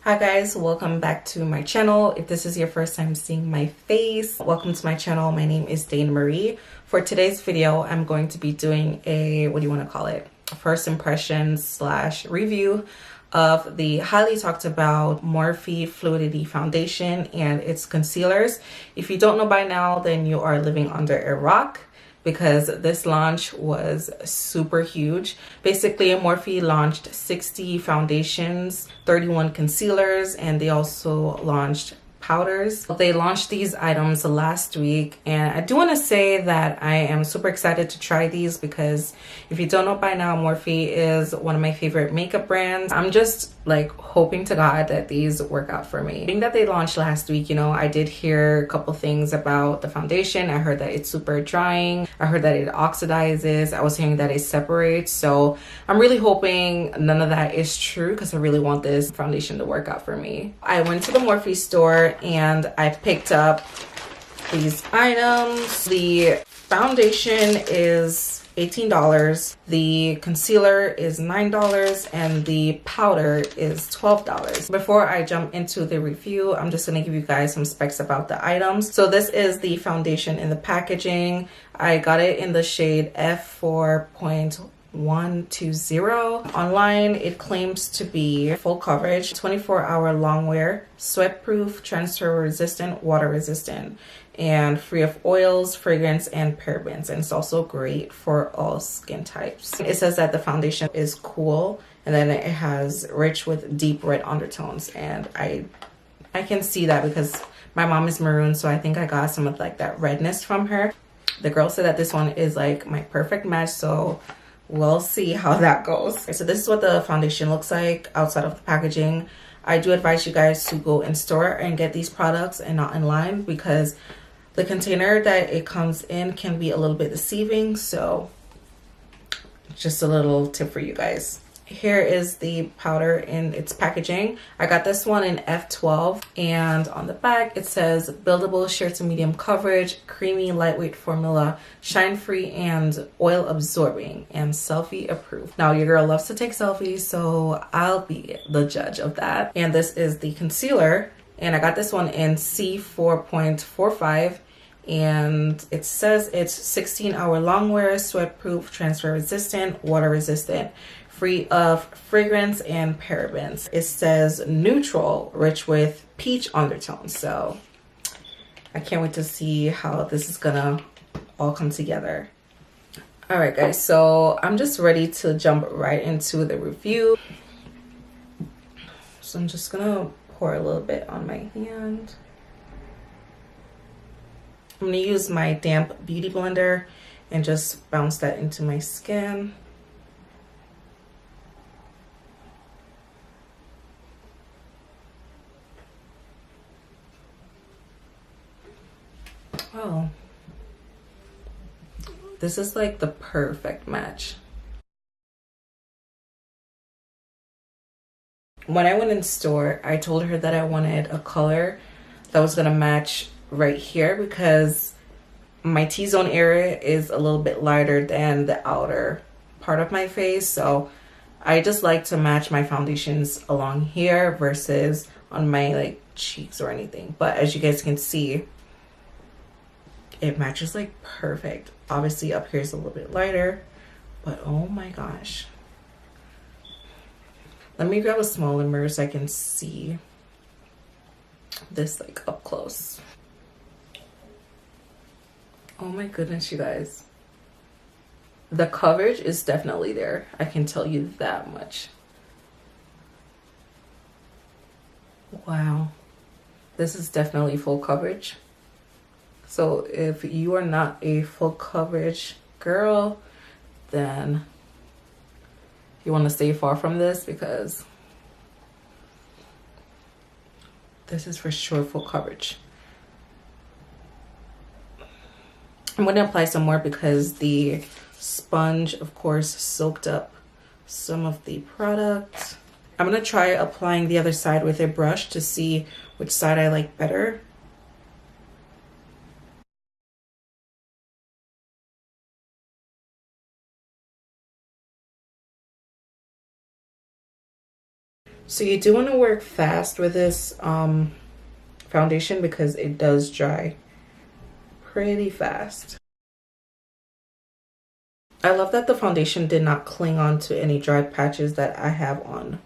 Hi guys, welcome back to my channel. If this is your first time seeing my face, welcome to my channel. My name is Dana Marie. For today's video, I'm going to be doing a, what do you want to call it? First impression slash review of the highly talked about Morphe Fluidity foundation and its concealers. If you don't know by now, then you are living under a rock, because this launch was super huge. Basically, Morphe launched 60 foundations, 31 concealers, and they also launched powders. They launched these items last week, and I do want to say that I am super excited to try these because if you don't know by now, Morphe is one of my favorite makeup brands. I'm just like hoping to God that these work out for me. Being that they launched last week, you know, I did hear a couple things about the foundation. I heard that it's super drying. I heard that it oxidizes. I was hearing that it separates. So I'm really hoping none of that is true because I really want this foundation to work out for me. I went to the Morphe store and I picked up these items. The foundation is $18, the concealer is $9, and the powder is $12. Before I jump into the review, I'm just going to give you guys some specs about the items. So this is the foundation in the packaging. I got it in the shade F4.120. Online, it claims to be full coverage, 24-hour long wear, sweat proof, transfer resistant, water resistant, and free of oils, fragrance, and parabens. And it's also great for all skin types. It says that the foundation is cool, and then it has rich with deep red undertones, and I can see that because my mom is maroon, so I think I got some of like that redness from her. The girl said that this one is like my perfect match, so we'll see how that goes. So this is what the foundation looks like outside of the packaging. I do advise you guys to go in store and get these products and not online, because the container that it comes in can be a little bit deceiving. So just a little tip for you guys. Here is the powder in its packaging. I got this one in F12, and on the back it says buildable, sheer to medium coverage, creamy, lightweight formula, shine free and oil absorbing, and selfie approved. Now your girl loves to take selfies, so I'll be the judge of that. And this is the concealer, and I got this one in C4.45, and it says it's 16-hour long wear, sweat proof, transfer resistant, water resistant, free of fragrance and parabens. It says neutral, rich with peach undertones. So I can't wait to see how this is gonna all come together. All right guys, so I'm just ready to jump right into the review. So I'm just gonna pour a little bit on my hand. I'm gonna use my damp beauty blender and just bounce that into my skin. Oh, this is like the perfect match. When I went in store, I told her that I wanted a color that was gonna match right here, because my T-zone area is a little bit lighter than the outer part of my face. So I just like to match my foundations along here versus on my like cheeks or anything. But as you guys can see, it matches like perfect. Obviously up here is a little bit lighter, but oh my gosh. Let me grab a smaller mirror so I can see this like up close. Oh my goodness, you guys. The coverage is definitely there. I can tell you that much. Wow. This is definitely full coverage. So if you are not a full coverage girl, then you want to stay far from this, because this is for sure full coverage. I'm going to apply some more because the sponge, of course, soaked up some of the product. I'm going to try applying the other side with a brush to see which side I like better. So you do want to work fast with this foundation because it does dry pretty fast. I love that the foundation did not cling on to any dry patches that I have on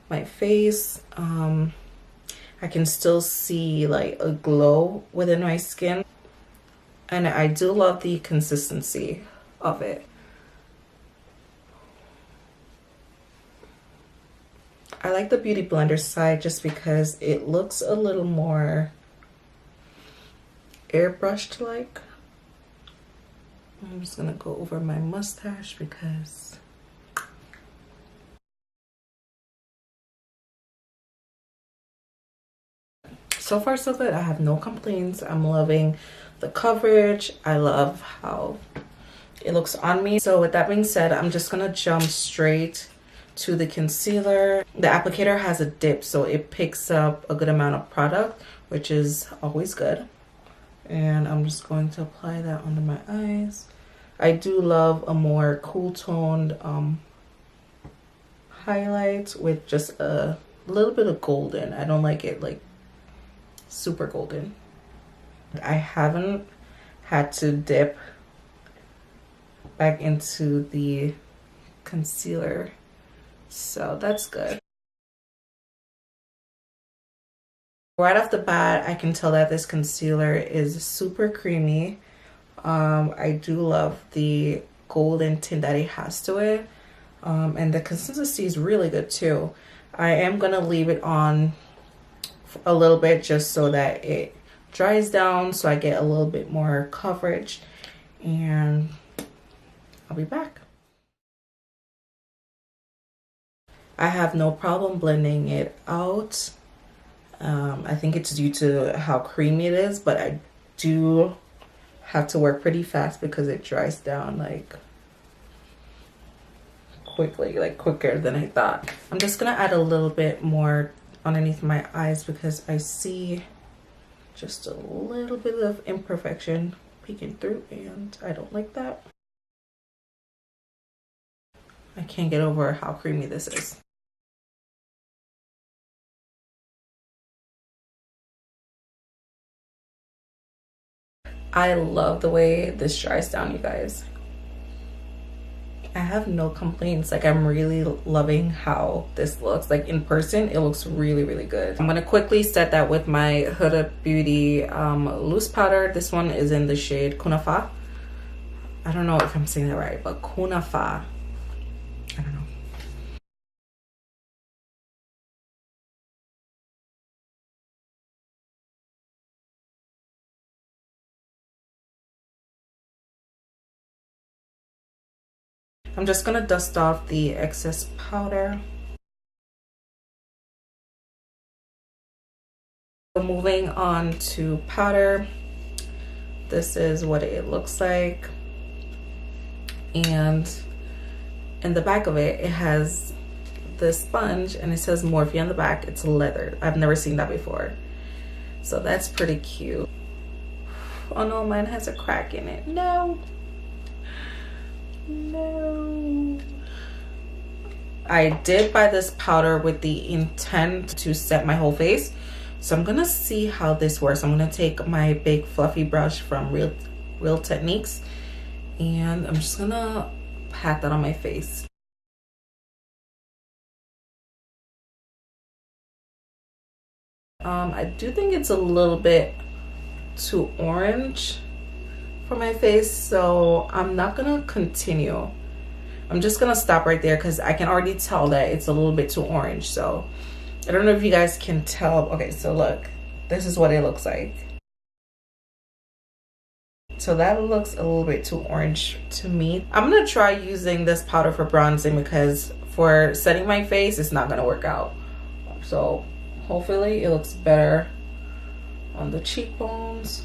my face. I can still see like a glow within my skin, and I do love the consistency of it. I like the Beauty Blender side just because it looks a little more airbrushed like. I'm just gonna go over my mustache because so far so good. I have no complaints. I'm loving the coverage. I love how it looks on me. So with that being said, I'm just gonna jump straight to the concealer. The applicator has a dip, so it picks up a good amount of product, which is always good. And I'm just going to apply that under my eyes. I do love a more cool toned highlight with just a little bit of golden. I don't like it like super golden. I haven't had to dip back into the concealer, so that's good. Right off the bat, I can tell that this concealer is super creamy. I do love the golden tint that it has to it, and the consistency is really good too. I am gonna leave it on a little bit just so that it dries down, so I get a little bit more coverage, and I'll be back. I have no problem blending it out. I think it's due to how creamy it is, but I do have to work pretty fast because it dries down like quickly, like quicker than I thought. I'm just gonna add a little bit more underneath my eyes because I see just a little bit of imperfection peeking through, and I don't like that. I can't get over how creamy this is. I love the way this dries down, you guys. I have no complaints. Like, I'm really loving how this looks. Like, in person, it looks really, really good. I'm gonna quickly set that with my Huda Beauty loose powder. This one is in the shade Kunafa. I don't know if I'm saying that right, but Kunafa. I don't know. I'm just gonna dust off the excess powder. Moving on to powder. This is what it looks like. And in the back of it, it has this sponge and it says Morphe on the back. It's leather. I've never seen that before. So that's pretty cute. Oh no, mine has a crack in it. No. No. I did buy this powder with the intent to set my whole face. So I'm gonna see how this works. I'm gonna take my big fluffy brush from Real Techniques, and I'm just gonna pat that on my face. I do think it's a little bit too orange for my face, so I'm not gonna continue. I'm just gonna stop right there because I can already tell that it's a little bit too orange. So I don't know if you guys can tell. Okay, so look, this is what it looks like. So that looks a little bit too orange to me. I'm gonna try using this powder for bronzing because for setting my face, it's not gonna work out. So hopefully it looks better on the cheekbones.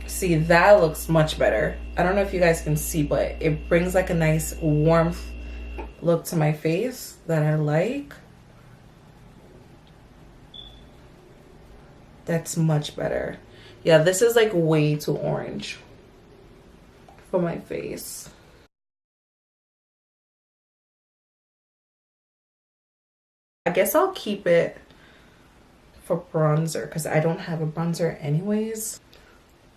See, that looks much better. I don't know if you guys can see, but it brings like a nice warmth look to my face that I like. That's much better. Yeah, this is like way too orange for my face. I guess I'll keep it for bronzer because I don't have a bronzer anyways.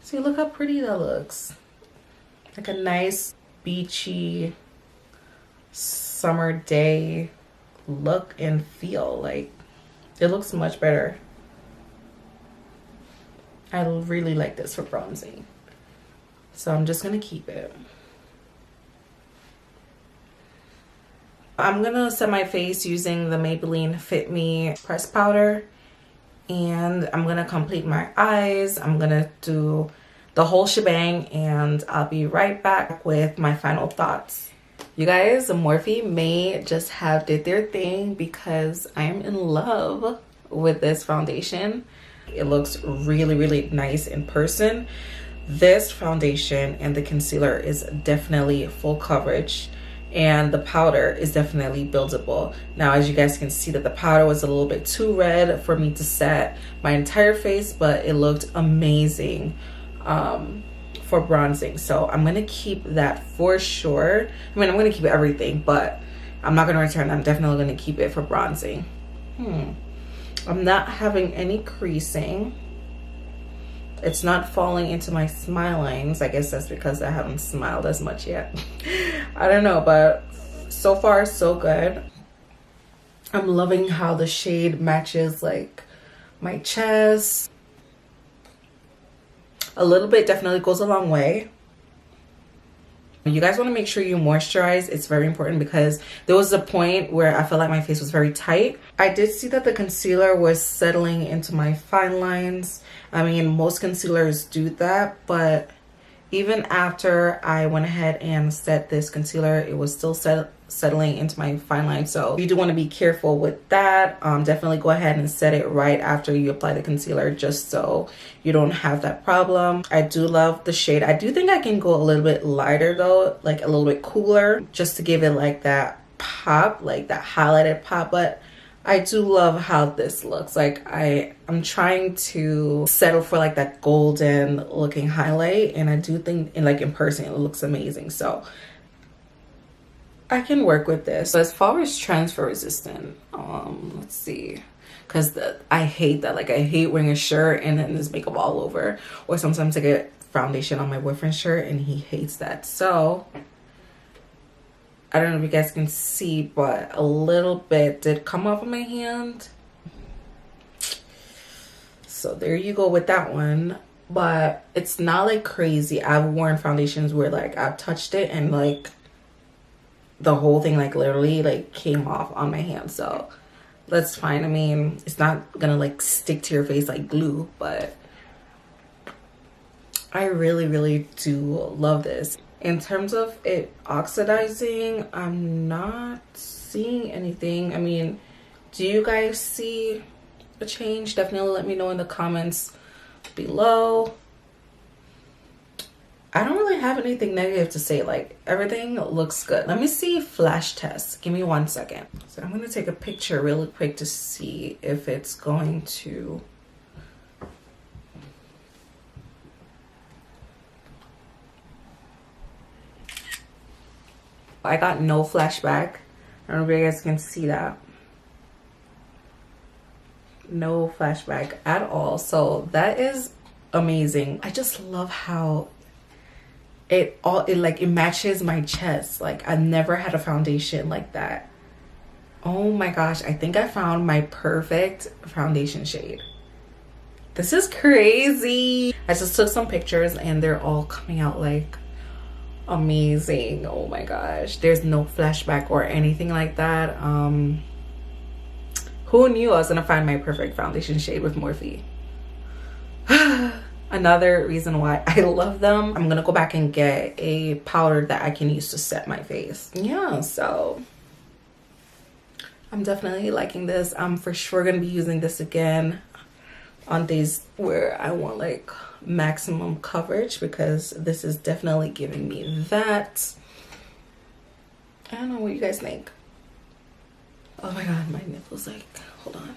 See, look how pretty that looks. Like a nice beachy summer day look and feel. Like, it looks much better. I really like this for bronzing. So I'm just gonna keep it. I'm gonna set my face using the Maybelline Fit Me press powder, and I'm gonna complete my eyes. I'm gonna do the whole shebang, and I'll be right back with my final thoughts. You guys, Morphe may just have did their thing because I am in love with this foundation. It looks really, really nice in person. This foundation and the concealer is definitely full coverage, and the powder is definitely buildable. Now, as you guys can see, that the powder was a little bit too red for me to set my entire face, but it looked amazing for bronzing. So I'm gonna keep that for sure. I mean, I'm gonna keep everything, but I'm not gonna return. I'm definitely gonna keep it for bronzing. I'm not having any creasing. It's not falling into my smile lines. I guess that's because I haven't smiled as much yet. I don't know, but so far so good. I'm loving how the shade matches like my chest. A little bit definitely goes a long way. You guys want to make sure you moisturize. It's very important because there was a point where I felt like my face was very tight. I did see that the concealer was settling into my fine lines. I mean, most concealers do that, but even after I went ahead and set this concealer, it was still settling into my fine line. So you do want to be careful with that. Definitely go ahead and set it right after you apply the concealer, just so you don't have that problem. I do love the shade. I do think I can go a little bit lighter though, like a little bit cooler, just to give it like that pop, like that highlighted pop. But I do love how this looks. Like I'm trying to settle for like that golden looking highlight, and I do think in person it looks amazing. So I can work with this. So as far as transfer resistant, let's see, because I hate that. Like, I hate wearing a shirt and then there's makeup all over, or sometimes I get foundation on my boyfriend's shirt and he hates that. So I don't know if you guys can see, but a little bit did come off of my hand. So there you go with that one. But it's not like crazy. I've worn foundations where like I've touched it and like the whole thing like literally like came off on my hand. So that's fine. I mean, it's not gonna like stick to your face like glue, but I really, really do love this. In terms of it oxidizing, I'm not seeing anything. I mean, do you guys see a change? Definitely let me know in the comments below. I don't really have anything negative to say. Like, everything looks good. Let me see flash test. Give me 1 second. So I'm gonna take a picture really quick to see if it's going to. I got no flashback. I don't know if you guys can see that. No flashback at all. So that is amazing. I just love how it matches my chest. Like, I've never had a foundation like that. Oh my gosh, I think I found my perfect foundation shade. This is crazy. I just took some pictures and they're all coming out like amazing. Oh my gosh, there's no flashback or anything like that. Who knew I was gonna find my perfect foundation shade with Morphe? Another reason why I love them. I'm gonna go back and get a powder that I can use to set my face. Yeah, so I'm definitely liking this. I'm for sure gonna be using this again on days where I want like maximum coverage, because this is definitely giving me that. I don't know what you guys think. Oh my god, my nipples, like, hold on.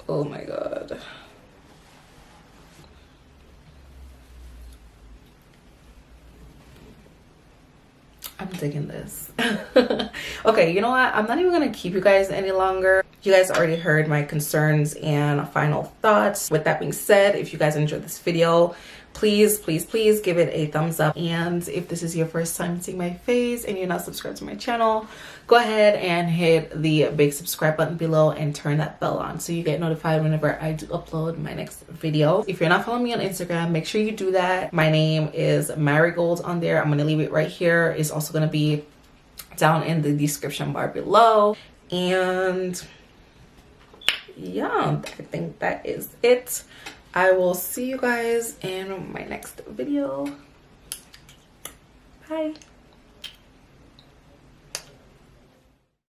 Oh my god. I'm digging this. Okay, you know what? I'm not even gonna keep you guys any longer. You guys already heard my concerns and final thoughts. With that being said, if you guys enjoyed this video, please give it a thumbs up. And if this is your first time seeing my face and you're not subscribed to my channel, go ahead and hit the big subscribe button below and turn that bell on so you get notified whenever I do upload my next video. If you're not following me on Instagram, make sure you do that. My name is Marigold on there. I'm gonna leave it right here. It's also gonna be down in the description bar below. And yeah, I think that is it. I will see you guys in my next video. Bye.